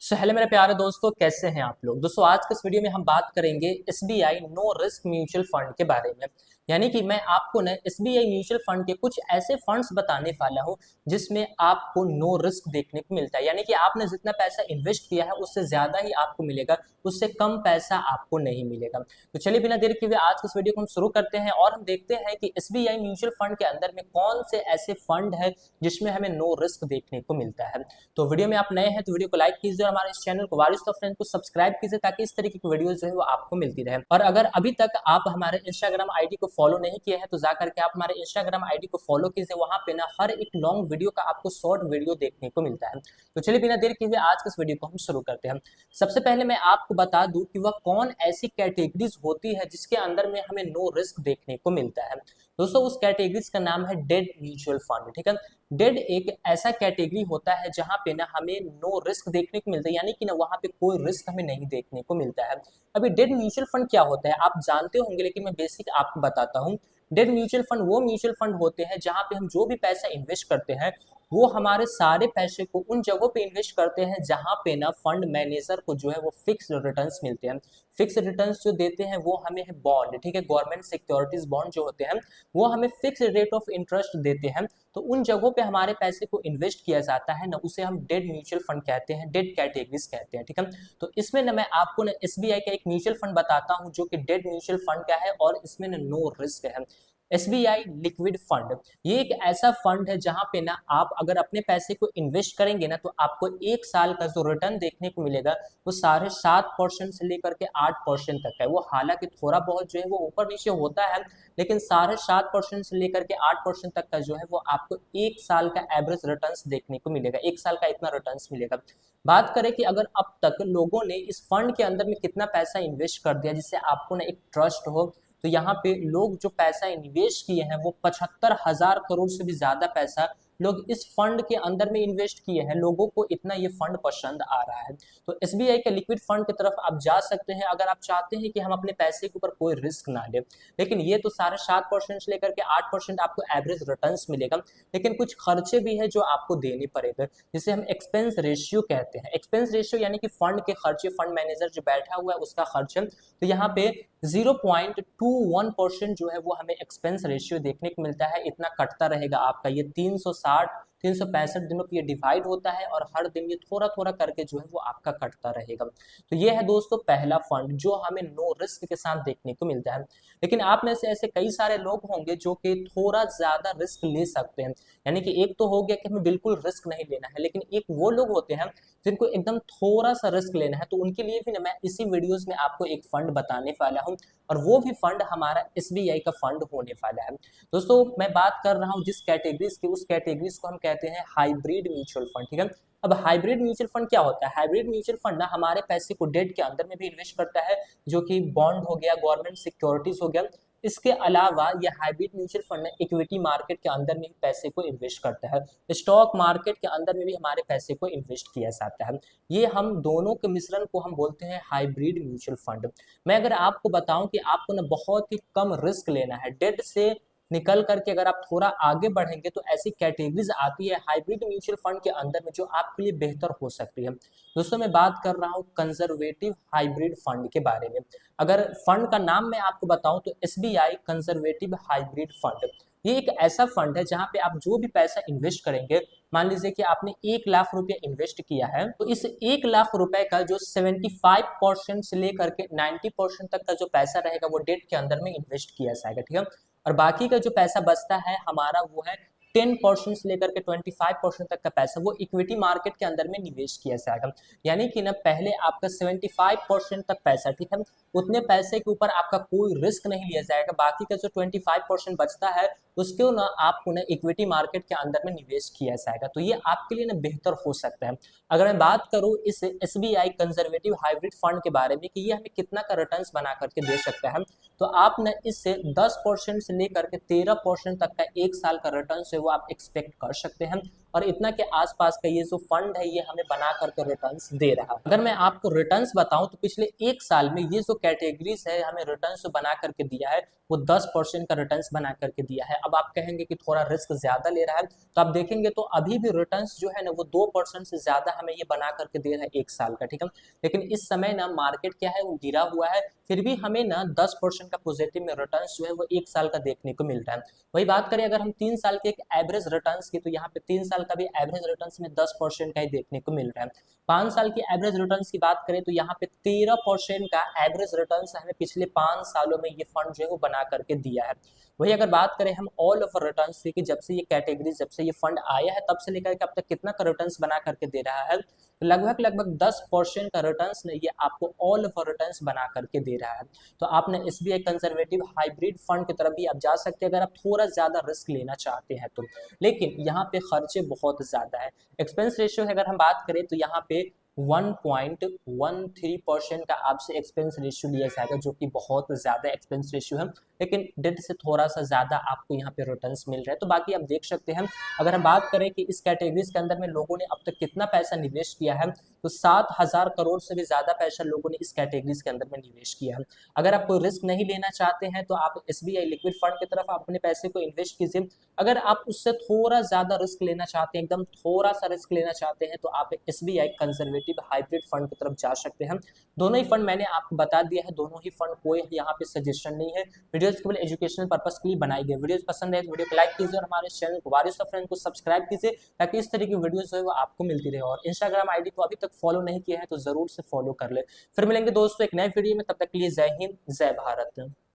Hello मेरे प्यारे दोस्तों, कैसे हैं आप लोग। दोस्तों आज के इस वीडियो में हम बात करेंगे SBI no risk mutual fund के बारे में। यानी कि मैं आपको ना एसबीआई म्यूचुअल फंड के कुछ ऐसे फंड्स बताने वाला हूं जिसमें आपको नो रिस्क देखने को मिलता है। यानी कि आपने जितना पैसा इन्वेस्ट किया है उससे ज्यादा ही आपको मिलेगा, उससे कम पैसा आपको नहीं मिलेगा। तो चलिए बिना देर किए हुए आज के इस वीडियो को हम शुरू करते हैं और हम देखते हैं कि एसबीआई म्यूचुअल फंड के अंदर में कौन से ऐसे फंड है जिसमें हमें नो रिस्क देखने को मिलता है। तो वीडियो में आप नए हैं तो वीडियो को लाइक कीजिए और हमारे इस चैनल को वारिस ऑफ फ्रेंड को सब्सक्राइब कीजिए ताकि इस तरीके की वीडियो जो है वो आपको मिलती रहे। और अगर अभी तक आप हमारे इंस्टाग्राम आईडी को फॉलो नहीं किए हैं तो जाकर के आप हमारे इंस्टाग्राम आईडी को फॉलो कीजिए। वहां पे ना हर एक लॉन्ग वीडियो का आपको शॉर्ट वीडियो देखने को मिलता है। तो चलिए बिना देर किए हुए आज के इस वीडियो को हम शुरू करते हैं। सबसे पहले मैं आपको बता दूं कि वह कौन ऐसी कैटेगरीज होती है जिसके अंदर में हमें नो रिस्क देखने को मिलता है। दोस्तों उस कैटेगरीज का नाम है डेड म्यूचुअल फंड। ठीक है, डेड एक ऐसा कैटेगरी होता है जहां पे ना हमें नो रिस्क देखने को मिलता है, यानी कि ना वहां पे कोई रिस्क हमें नहीं देखने को मिलता है। अभी डेड म्यूचुअल फंड क्या होता है आप जानते होंगे, लेकिन मैं बेसिक आपको बताता हूँ। डेड म्यूचुअल फंड वो म्यूचुअल फंड होते हैं जहां पे हम जो भी पैसा इन्वेस्ट करते हैं वो हमारे सारे पैसे को उन जगहों पे इन्वेस्ट करते हैं जहां पे ना फंड मैनेजर को जो है वो फिक्स रिटर्न्स मिलते हैं। फिक्स रिटर्न्स जो देते हैं वो हमें है बॉन्ड। ठीक है, गवर्नमेंट सिक्योरिटीज बॉन्ड जो होते हैं वो हमें फिक्स रेट ऑफ इंटरेस्ट देते हैं। तो उन जगहों पे हमारे पैसे को इन्वेस्ट किया जाता है ना, उसे हम डेड म्यूचुअल फंड कहते हैं, डेड कैटेगरीज कहते हैं। ठीक है, तो इसमें ना मैं आपको ना एसबीआई का एक म्यूचुअल फंड बताता हूं जो कि डेड म्यूचुअल फंड का है और इसमें ना नो रिस्क है। एसबीआई लिक्विड फंड ये एक ऐसा फंड है जहां पे ना आप अगर अपने पैसे को इन्वेस्ट करेंगे ना तो आपको एक साल का जो रिटर्न देखने को मिलेगा वो 7.5% से लेकर के 8% तक है। वो हालांकि थोड़ा बहुत जो है वो ऊपर नीचे होता है, लेकिन 7.5% से लेकर के 8% तक का जो है वो आपको एक साल का एवरेज रिटर्न्स देखने को मिलेगा। एक साल का इतना रिटर्न्स मिलेगा। बात करें कि अगर अब तक लोगों ने इस फंड के अंदर में कितना पैसा इन्वेस्ट कर दिया जिससे आपको ना एक ट्रस्ट हो, तो यहाँ पे लोग जो पैसा इन्वेस्ट किए हैं वो 75,000 करोड़ से भी ज्यादा पैसा लोग इस फंड के अंदर में इन्वेस्ट किए हैं। लोगों को इतना ये फंड पसंद आ रहा है। तो एसबीआई के लिक्विड फंड की तरफ आप जा सकते हैं अगर आप चाहते हैं कि हम अपने पैसे के ऊपर कोई रिस्क ना ले। लेकिन ये तो 7.5% से लेकर के 8% आपको एवरेज रिटर्न्स मिलेगा, लेकिन कुछ खर्चे भी है जो आपको देने पड़ेगा जिसे हम एक्सपेंस रेशियो कहते हैं। एक्सपेंस रेशियो यानी कि फंड के खर्चे, फंड मैनेजर जो बैठा हुआ है उसका खर्च। तो यहाँ पे 0.21% जो है वो हमें एक्सपेंस रेशियो देखने को मिलता है। इतना कटता रहेगा आपका, ये 365 दिनों पे ये डिवाइड होता है और हर दिन ये थोड़ा थोड़ा करके जो है वो आपका कटता रहेगा। तो ये है दोस्तों पहला फंड जो हमें नो रिस्क के साथ देखने को मिलता है। लेकिन आप में से ऐसे कई सारे लोग होंगे जो कि थोड़ा ज्यादा रिस्क ले सकते हैं। यानी कि एक तो हो गया कि हमें बिल्कुल रिस्क नहीं लेना है, लेकिन एक वो लोग होते हैं जिनको एकदम थोड़ा सा रिस्क लेना है। तो उनके लिए भी ना मैं इसी वीडियोस में आपको एक फंड बताने वाला हूं और वो भी फंड हमारा एसबीआई का फंड होने वाला है। दोस्तों मैं बात कर रहा हूं जिस कैटेगरीज की, उस कैटेगरीज को हम कहते हैं हाइब्रिड म्यूचुअल फंड। ठीक है, अब हाइब्रिड म्यूचुअल फंड क्या होता है। हाइब्रिड म्यूचुअल फंड ना हमारे पैसे को डेट के अंदर में भी इन्वेस्ट करता है, जो कि बॉन्ड हो गया, गवर्नमेंट सिक्योरिटीज हो गया। इसके अलावा यह hybrid mutual fund equity market के अंदर में भी पैसे को इन्वेस्ट करता है। स्टॉक मार्केट के अंदर में भी हमारे पैसे को इन्वेस्ट किया जाता है। ये हम दोनों के मिश्रण को हम बोलते हैं हाइब्रिड म्यूचुअल फंड। मैं अगर आपको बताऊं कि आपको ना बहुत ही कम रिस्क लेना है, डेट से निकल करके अगर आप थोड़ा आगे बढ़ेंगे तो ऐसी कैटेगरीज आती है हाइब्रिड म्यूचुअल फंड के अंदर में जो आपके लिए बेहतर हो सकती है। दोस्तों मैं बात कर रहा हूँ कंजर्वेटिव हाइब्रिड फंड के बारे में। अगर फंड का नाम मैं आपको बताऊं तो एसबीआई कंजर्वेटिव हाइब्रिड फंड ये एक ऐसा फंड है जहां पे आप जो भी पैसा इन्वेस्ट करेंगे, मान लीजिए कि आपने 1 लाख रुपए इन्वेस्ट किया है, तो इस 1 लाख रुपए का जो 75% से लेकर के 90% तक का जो पैसा रहेगा वो डेट के अंदर में इन्वेस्ट किया जाएगा। ठीक है, और बाकी का जो पैसा बचता है हमारा वो है 10% से लेकर के 25% तक का पैसा वो इक्विटी मार्केट के अंदर में निवेश किया जाएगा। यानी कि ना पहले आपका 75% तक पैसा, ठीक है, उतने पैसे के ऊपर आपका कोई रिस्क नहीं लिया जाएगा। बाकी का जो 25% बचता है उसको ना आपको ना इक्विटी मार्केट के अंदर में निवेश किया जाएगा। तो ये आपके लिए ना बेहतर हो सकता है। अगर मैं बात करूं इस एसबीआई कंजर्वेटिव हाइब्रिड फंड के बारे में कि ये हमें कितना का रिटर्न्स बना करके दे सकता है, तो आप ना इससे 10% से लेकर के 13% तक का एक साल का रिटर्न से वो आप एक्सपेक्ट कर सकते हैं। और इतना के आसपास का ये जो फंड है ये हमें बना करके रिटर्न्स दे रहा है। अगर मैं आपको रिटर्न्स बताऊं तो पिछले एक साल में ये जो कैटेगरीज है हमें रिटर्न्स बना करके दिया है वो 10% का रिटर्न्स बना करके दिया है। अब आप कहेंगे कि थोड़ा रिस्क ज्यादा ले रहा है, तो आप देखेंगे तो अभी भी रिटर्न्स जो है ना वो 2% से ज्यादा हमें ये बना करके दे रहा है एक साल का, ठीक है। लेकिन इस समय ना मार्केट क्या है वो गिरा हुआ है, फिर भी हमें ना 10% का पॉजिटिव में रिटर्न्स जो है वो एक साल का देखने को मिल रहा है। वही बात करें अगर हम 3 साल के एक एवरेज रिटर्न्स की, तो यहाँ पे 3 साल का भी एवरेज रिटर्न्स में 10% का ही देखने को मिल रहा है। 5 साल की एवरेज रिटर्न्स की बात करें तो यहाँ पे 13% का एवरेज रिटर्न्स हमें पिछले 5 सालों में ये फंड जो है वो बना करके दिया है। वही अगर बात करें हम ऑल ओवर रिटर्न्स की कि जब से ये कैटेगरी, जब से ये फंड आया है तब से लेकर के अब तक कितना का रिटर्न्स बना करके दे रहा है, तो लगभग 10% का रिटर्न्स ने ये आपको ऑल ओवर रिटर्न्स बना करके दे रहा है। तो आपने एसबीआई कंजर्वेटिव हाइब्रिड फंड की तरफ भी आप जा सकते हैं अगर आप थोड़ा ज्यादा रिस्क लेना चाहते हैं तो। लेकिन यहाँ पे खर्चे बहुत ज्यादा है। एक्सपेंस रेशियो अगर हम बात करें तो यहाँ पे 1.13% का आपसे एक्सपेंस रेशियो लिया जाएगा, जो कि बहुत ज्यादा एक्सपेंस रेशियो है, लेकिन डेट से थोड़ा सा ज्यादा आपको यहाँ पे रिटर्न्स मिल रहा है। तो बाकी आप देख सकते हैं। अगर हम बात करें कि इस कैटेगरीज के अंदर में लोगों ने अब तक कितना पैसा निवेश किया है, तो 7,000 करोड़ से भी ज्यादा पैसा लोगों ने इस कैटेगरीज के अंदर में निवेश किया है। अगर आप कोई रिस्क नहीं लेना चाहते हैं तो आप एसबीआई लिक्विड फंड की तरफ अपने पैसे को इन्वेस्ट कीजिए। अगर आप उससे थोड़ा ज्यादा रिस्क लेना चाहते हैं, एकदम थोड़ा सा रिस्क लेना चाहते हैं, तो आप एसबीआई कंजर्वेटिव हाइब्रिड फंड की तरफ जा सकते हैं। दोनों ही फंड मैंने आपको बता दिया है, दोनों ही फंड कोई यहाँ पे सजेशन नहीं है, वीडियोस केवल एजुकेशनल पर्पस के लिए बनाई गई। वीडियोस पसंद है तो वीडियो को लाइक कीजिए और हमारे चैनल को वारिस ऑफ फ्रेंड को सब्सक्राइब कीजिए, ताकि इस तरह की वीडियोस जो है वो आपको मिलती रहे। और इंस्टाग्राम आईडी को अभी तक फॉलो नहीं किया है तो जरूर से फॉलो कर ले। फिर मिलेंगे दोस्तों एक नए वीडियो में, तब तक के लिए जय हिंद जय भारत।